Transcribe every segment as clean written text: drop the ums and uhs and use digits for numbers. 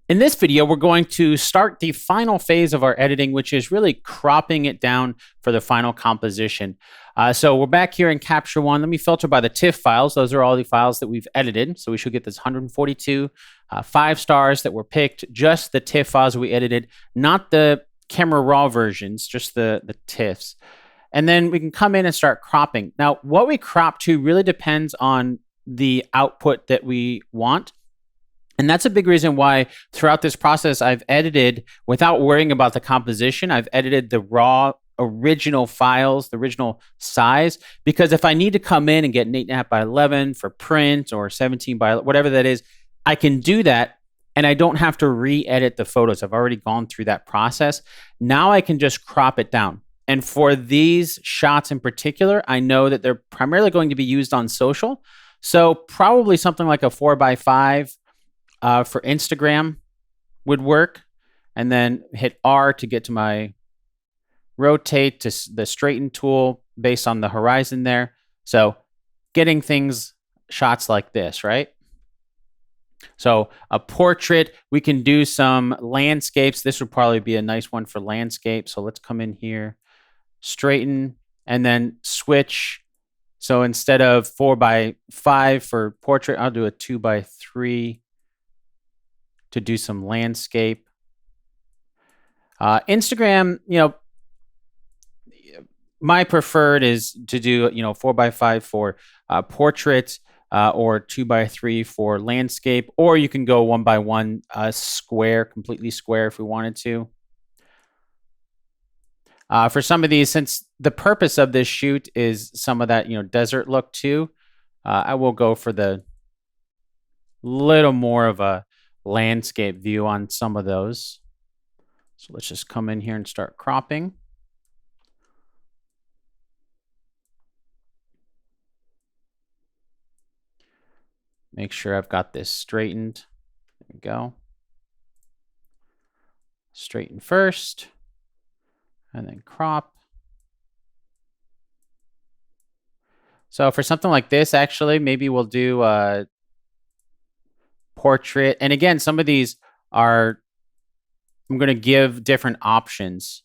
In this video, we're going to start the final phase of our editing, which is really cropping it down for the final composition. So we're back here in Capture One. Let me filter by the TIFF files. Those are all the files that we've edited. So we should get this 142, 5 stars that were picked, just the TIFF files we edited, not the Camera Raw versions, just the TIFFs. And then we can come in and start cropping. Now, what we crop to really depends on the output that we want. And that's a big reason why throughout this process, I've edited without worrying about the composition. I've edited the raw original files, the original size, because if I need to come in and get an 8.5 by 11 for print or 17 by whatever that is, I can do that. And I don't have to re-edit the photos. I've already gone through that process. Now I can just crop it down. And for these shots in particular, I know that they're primarily going to be used on social. So probably something like a 4x5 for Instagram would work, and then hit R to get to my rotate to the straighten tool based on the horizon there. So getting shots like this, right? So a portrait, we can do some landscapes. This would probably be a nice one for landscape. So let's come in here, straighten, and then switch. So instead of 4x5 for portrait, I'll do a 2x3 to do some landscape. Instagram, my preferred is to do 4x5 for portrait or 2x3 for landscape, or you can go 1x1 square, completely square if we wanted to. For some of these, since the purpose of this shoot is some of that desert look too, I will go for the little more of a landscape view on some of those. So let's just come in here and start cropping. Make sure I've got this straightened. There we go. Straighten first, and then crop. So for something like this, actually, maybe we'll do a portrait. And again, some of these are, I'm going to give different options,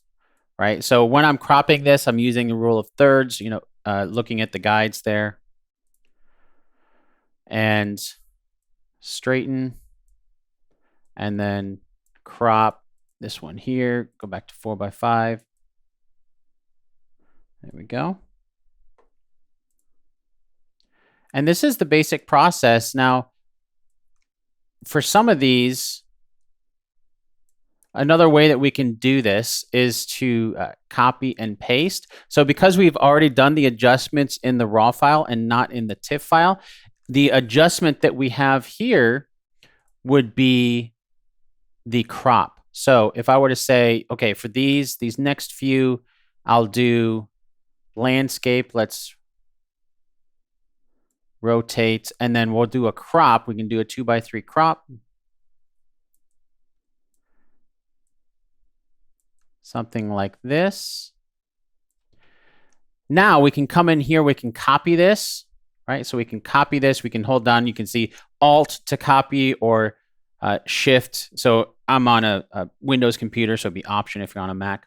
right? So when I'm cropping this, I'm using the rule of thirds, looking at the guides there. And straighten, and then crop this one here, go back to 4x5. There we go. And this is the basic process. Now, for some of these, another way that we can do this is to copy and paste. So because we've already done the adjustments in the raw file and not in the TIFF file, the adjustment that we have here would be the crop. So if I were to say, okay, for these next few, I'll do landscape. Let's rotate, and then we'll do a crop. We can do a 2x3 crop. Something like this. Now we can come in here, we can copy this, right? So we can copy this, we can hold down, you can see Alt to copy or Shift. So I'm on a Windows computer, so it'd be Option if you're on a Mac.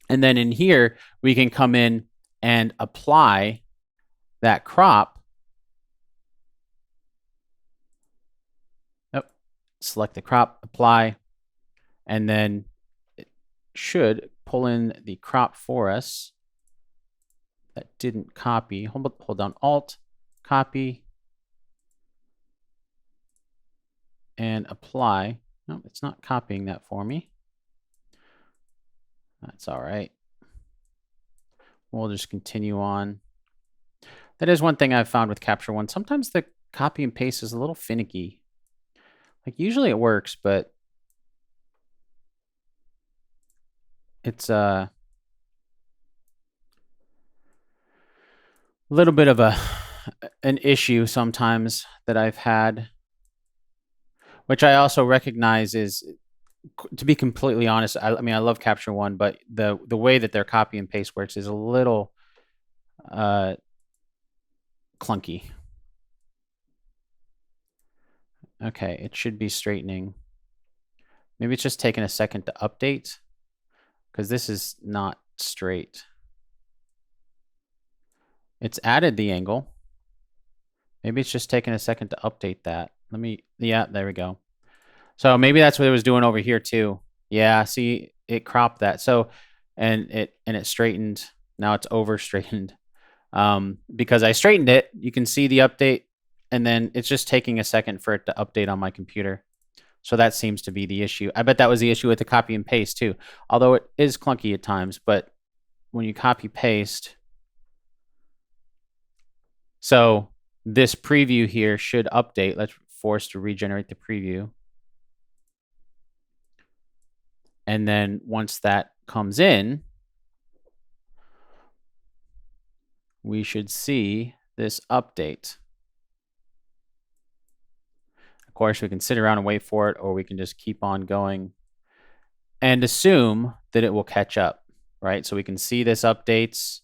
And then in here, we can come in and apply that crop. Select the crop, apply, and then it should pull in the crop for us. That didn't copy. Hold down Alt, copy, and apply. No, it's not copying that for me. That's all right. We'll just continue on. That is one thing I've found with Capture One. Sometimes the copy and paste is a little finicky. Like usually it works, but it's a little bit of an issue sometimes that I've had, which I also recognize is, to be completely honest, I mean, I love Capture One, but the way that their copy and paste works is a little clunky. Okay, it should be straightening. Maybe it's just taking a second to update because this is not straight. It's added the angle. Maybe it's just taking a second to update that. Yeah, there we go. So maybe that's what it was doing over here too. Yeah, see, it cropped that. So, and it straightened. Now it's over straightened. Because I straightened it, you can see the update, and then it's just taking a second for it to update on my computer. So that seems to be the issue. I bet that was the issue with the copy and paste too. Although it is clunky at times, but when you copy paste, so this preview here should update. Let's force to regenerate the preview. And then once that comes in, we should see this update. Of course, we can sit around and wait for it, or we can just keep on going and assume that it will catch up, right? So we can see this updates.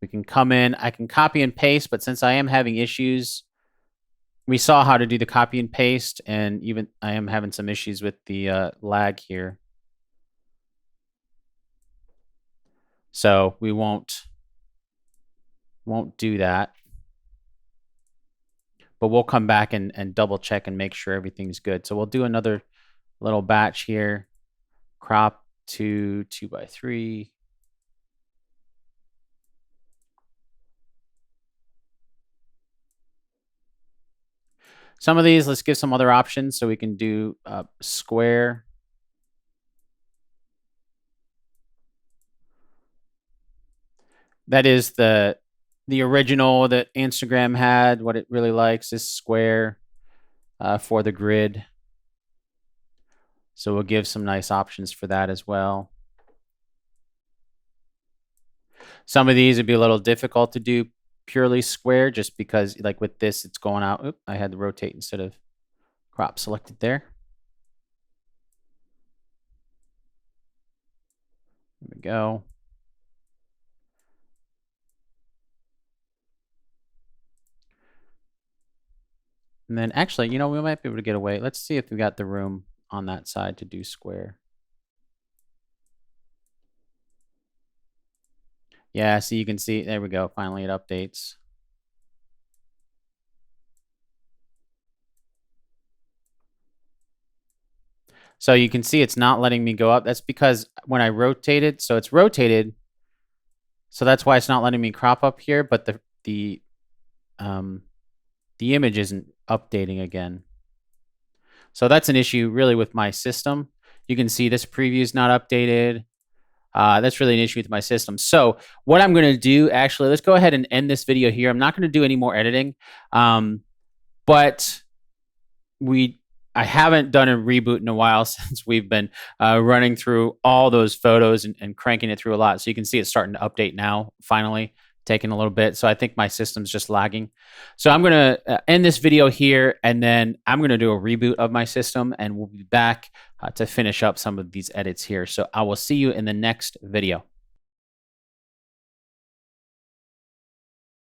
We can come in. I can copy and paste, but since I am having issues, we saw how to do the copy and paste, and even I am having some issues with the lag here. So we won't do that. But we'll come back and double check and make sure everything's good. So we'll do another little batch here. Crop to 2x3. Some of these, let's give some other options. So we can do square. That is the original that Instagram had. What it really likes is square for the grid. So we'll give some nice options for that as well. Some of these would be a little difficult to do purely square just because like with this, it's going out. Oop, I had to rotate instead of crop selected there. There we go. And then actually, you know, we might be able to get away. Let's see if we got the room on that side to do square. Yeah, so you can see, there we go. Finally, it updates. So you can see it's not letting me go up. That's because when I rotated, so it's rotated. So that's why it's not letting me crop up here, but the image isn't updating again. So that's an issue really with my system. You can see this preview is not updated. That's really an issue with my system. So what I'm going to do, actually, let's go ahead and end this video here. I'm not going to do any more editing, but I haven't done a reboot in a while since we've been running through all those photos and cranking it through a lot. So you can see it's starting to update now, finally, taking a little bit. So I think my system's just lagging. So I'm going to end this video here, and then I'm going to do a reboot of my system, and we'll be back to finish up some of these edits here. So I will see you in the next video.